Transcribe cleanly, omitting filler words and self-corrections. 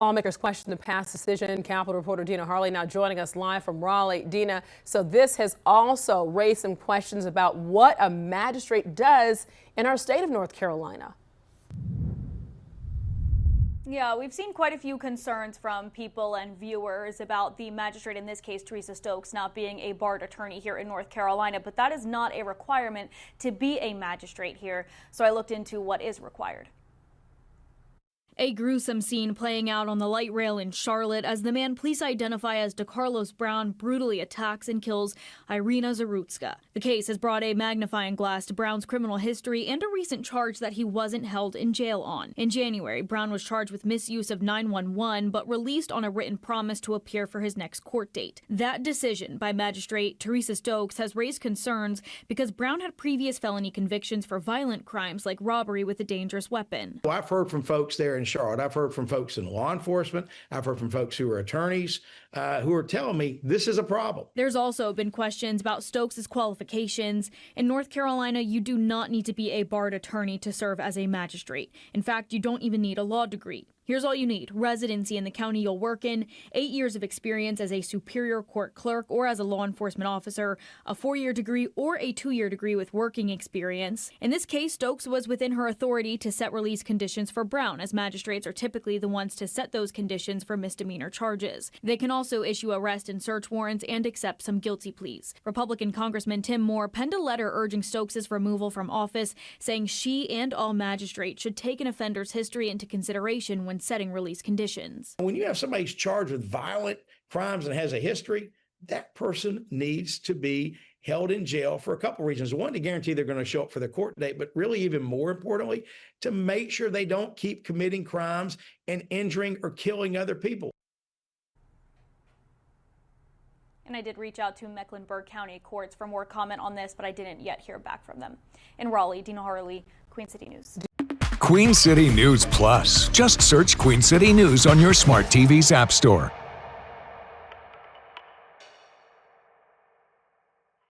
Lawmakers question the past decision. Capitol reporter Dina Harley now joining us live from Raleigh. Dina, so this has also raised some questions about what a magistrate does in our state of North Carolina. Yeah, we've seen quite a few concerns from people and viewers about the magistrate, in this case, Teresa Stokes, not being a barred attorney here in North Carolina. But that is not a requirement to be a magistrate here. So I looked into what is required. A gruesome scene playing out on the light rail in Charlotte as the man police identify as DeCarlos Brown brutally attacks and kills Irina Zarutska. The case has brought a magnifying glass to Brown's criminal history and a recent charge that he wasn't held in jail on. In January, Brown was charged with misuse of 911 but released on a written promise to appear for his next court date. That decision by Magistrate Teresa Stokes has raised concerns because Brown had previous felony convictions for violent crimes like robbery with a dangerous weapon. Well, I've heard from folks there in Charlotte. I've heard from folks in law enforcement. I've heard from folks who are attorneys who are telling me this is a problem. There's also been questions about Stokes' qualifications. In North Carolina, you do not need to be a barred attorney to serve as a magistrate. In fact, you don't even need a law degree. Here's all you need: residency in the county you'll work in, 8 years of experience as a superior court clerk or as a law enforcement officer, a 4-year degree or a 2-year degree with working experience. In this case, Stokes was within her authority to set release conditions for Brown, as magistrates are typically the ones to set those conditions for misdemeanor charges. They can also issue arrest and search warrants and accept some guilty pleas. Republican Congressman Tim Moore penned a letter urging Stokes' removal from office, saying she and all magistrates should take an offender's history into consideration when setting release conditions. When you have somebody who's charged with violent crimes and has a history, that person needs to be held in jail for a couple of reasons. One, to guarantee they're going to show up for their court date, but really even more importantly, to make sure they don't keep committing crimes and injuring or killing other people. And I did reach out to Mecklenburg County courts for more comment on this, but I didn't yet hear back from them. In Raleigh, Dina Harley, Queen City News. Queen City News Plus. Just search Queen City News on your smart TV's app store.